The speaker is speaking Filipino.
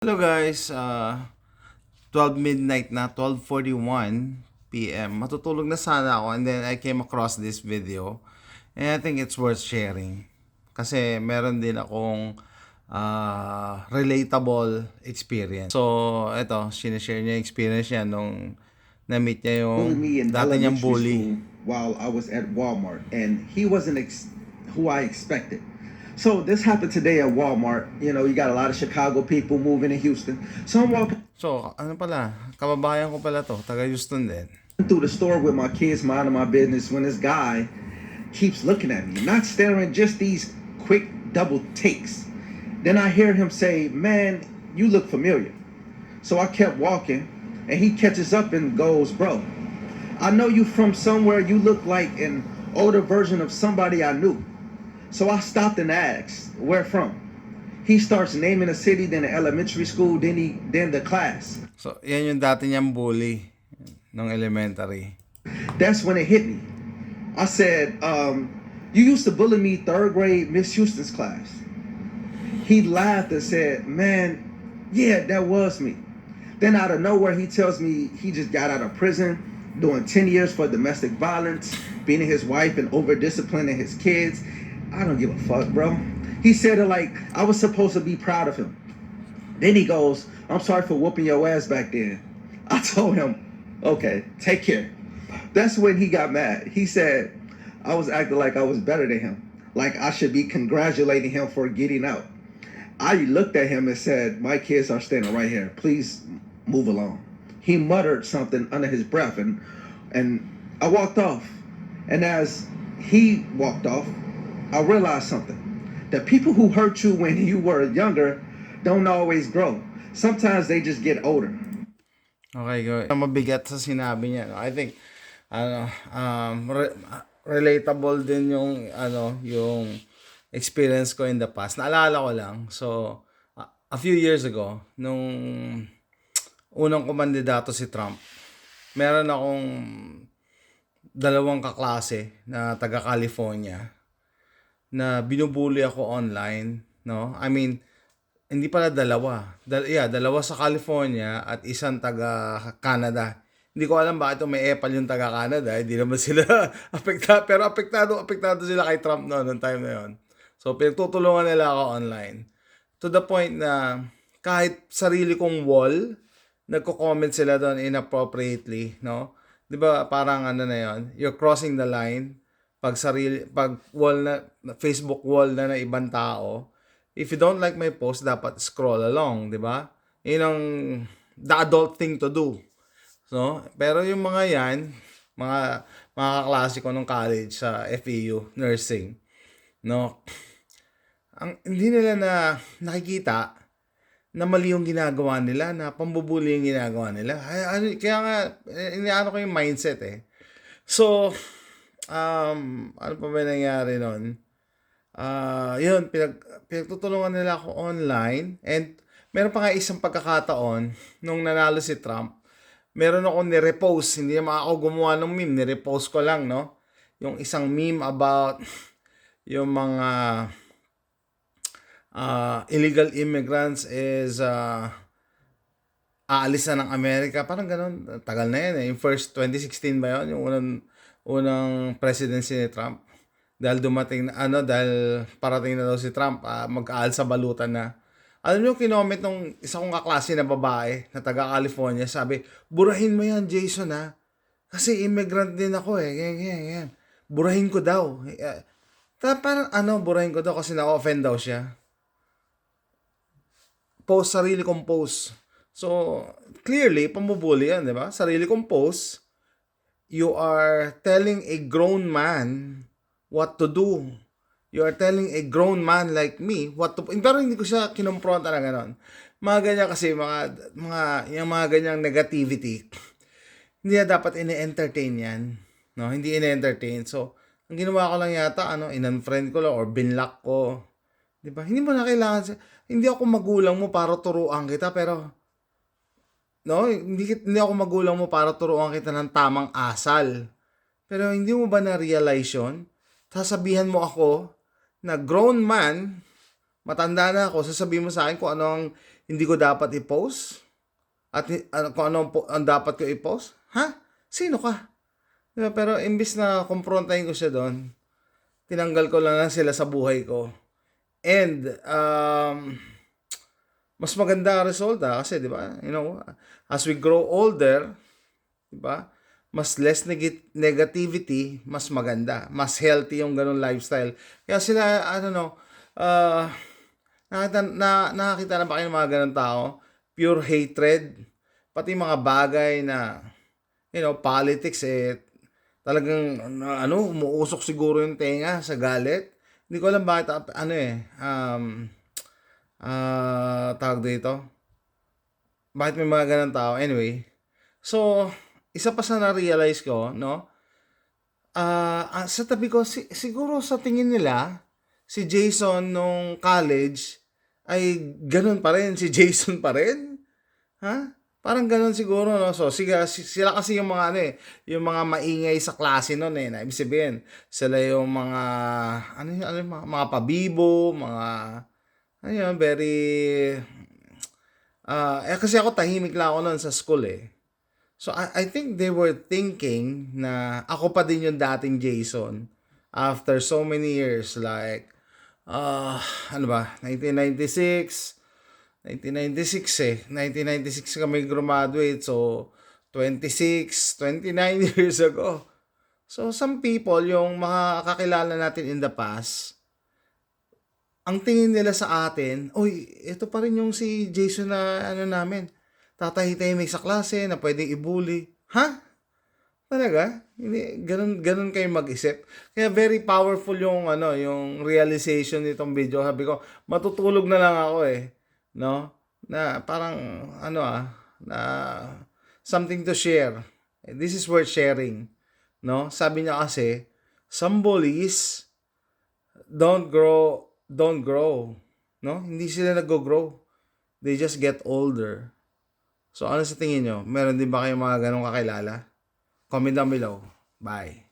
Hello guys, 12 midnight na, 12:41 p.m. Matutulog na sana ako and then I came across this video and I think it's worth sharing. Kasi meron din akong relatable experience. So, eto, sinishare niya yung experience niya nung na-meet niya yung Me in dati niyang elementary bully. school while I was at Walmart, and he wasn't who I expected. So this happened today at Walmart. You know, you got a lot of Chicago people moving in Houston. So I'm walking So, ano pala, kababayan ko pala to, taga Houston din. through the store with my kids, minding my business, when this guy keeps looking at me, not staring, just these quick double takes. Then I hear him say, "Man, you look familiar." So I kept walking, and he catches up and goes, "Bro, I know you from somewhere. You look like an older version of somebody I knew." So I stopped and asked, "Where from?" He starts naming a city, then the elementary school, then the class. So, yan yung dati niyang bully nung elementary. That's when it hit me. I said, "You used to bully me third grade Miss Houston's class." He laughed and said, "Man, yeah, that was me." Then out of nowhere, he tells me he just got out of prison, doing 10 years for domestic violence, beating his wife and over disciplining his kids. I don't give a fuck, bro. He said it like I was supposed to be proud of him. Then he goes, "I'm sorry for whooping your ass back then." I told him, "Okay, take care." That's when he got mad. He said I was acting like I was better than him, like I should be congratulating him for getting out. I looked at him and said, "My kids are standing right here. Please move along." He muttered something under his breath, and I walked off. And as he walked off, I realized something. The people who hurt you when you were younger don't always grow. Sometimes they just get older. Okay, go. Mabigat sa sinabi niya. No? I think relatable din yung yung experience ko in the past. Naalala ko lang. So a few years ago nung unang kumandidato si Trump, meron akong dalawang kaklase na taga California na binubuli ako online, no? I mean, hindi pala dalawa. Dalawa sa California at isang taga Canada. Hindi ko alam bakit may epal yung taga Canada. Hindi naman sila apektado. Pero apektado sila kay Trump noong time na yon. So, pinagtutulungan nila ako online. To the point na kahit sarili kong wall, nagko-comment sila doon inappropriately, no? 'Di ba parang ano na yon, you're crossing the line pag wall na Facebook wall na ng ibang tao. If you don't like my post, dapat scroll along, 'di ba? Yun ang the adult thing to do. So, pero yung mga yan, mga kaklase ko nung college sa FEU, nursing, no? Ang hindi nila na nakikita na mali yung ginagawa nila, na pambubuli yung ginagawa nila. Kaya nga, iniano ko yung mindset eh. So, ano pa ba nangyari nun? Yun, pinagtutulungan nila ako online. And meron pa nga isang pagkakataon, nung nanalo si Trump, meron akong nirepost. Hindi naman ako gumawa ng meme, nirepost ko lang, no? Yung isang meme about yung mga illegal immigrants is aalis na ng Amerika. Parang ganun. Tagal na yan eh. Yung first 2016 ba yun? Yung unang presidency ni Trump. Dahil dumating na, dahil parating na daw si Trump, mag-aal sa balutan na. Alam nyo, kinoment nung isa kong kaklase na babae na taga California, sabi, "Burahin mo yan, Jason ha. Kasi immigrant din ako eh. Yan. Burahin ko daw." Parang burahin ko daw kasi na-offend daw siya. Sarili kong post. So, clearly, pambubuli yan, di ba? Sarili kong post, you are telling a grown man what to do. You are telling a grown man like me what to... Pero hindi ko siya kinumpronta na gano'n. Mga ganyan kasi, yung mga ganyang negativity, hindi na dapat ini-entertain yan. No? Hindi ini-entertain. So, ang ginawa ko lang yata, in-unfriend ko lang or binlock ko. Diba? Hindi mo na kailangan, hindi ako magulang mo para turuan kita, pero, no, hindi ako magulang mo para turuan kita ng tamang asal. Pero hindi mo ba na-realize yun? Sasabihan mo ako na grown man, matanda na ako, sasabihin mo sa akin kung ano ang hindi ko dapat i-post? At kung ano ang dapat ko i-post? Ha? Sino ka? Diba? Pero imbis na kumprontahin ko siya doon, tinanggal ko lang sila sa buhay ko. And, mas maganda ang resulta kasi, di ba? You know, as we grow older, di ba? Mas less negativity, mas maganda. Mas healthy yung ganun lifestyle. Kaya sila, nakakita na ba kayo ng mga ganun tao? Pure hatred. Pati mga bagay na, politics, talagang, umuusok siguro yung tenga sa galit. Hindi ko alam bakit, tawag dito. Bakit may mga ganun tao? Anyway, so, isa pa sa na-realize ko, no? Sa tabi ko, siguro sa tingin nila, si Jason nung college, ay ganun pa rin, si Jason pa rin? Ha? Parang ganun siguro, no? So, sila kasi yung mga, yung mga maingay sa klase nun, na ibig sabihin, sila yung mga, mga pabibo, mga, very, kasi ako tahimik lang ako nun sa school, So, I think they were thinking na ako pa din yung dating Jason after so many years, like, 1996 kami graduate, so 29 years ago. So some people, yung makakakilala natin in the past, ang tingin nila sa atin, uy, ito pa rin yung si Jason na namin, tatahitahimik sa klase na pwedeng i-bully. Ha? Talaga? Hindi, ganun kayo mag-isip. Kaya very powerful yung yung realization nitong video. Sabi ko, matutulog na lang ako no? Na parang na something to share. This is worth sharing, no? Sabi niya kasi, some bullies don't grow, no? Hindi sila nag-grow. They just get older. So ano sa tingin nyo? Meron din ba kayong mga ganong kakilala? Comment down below. Bye.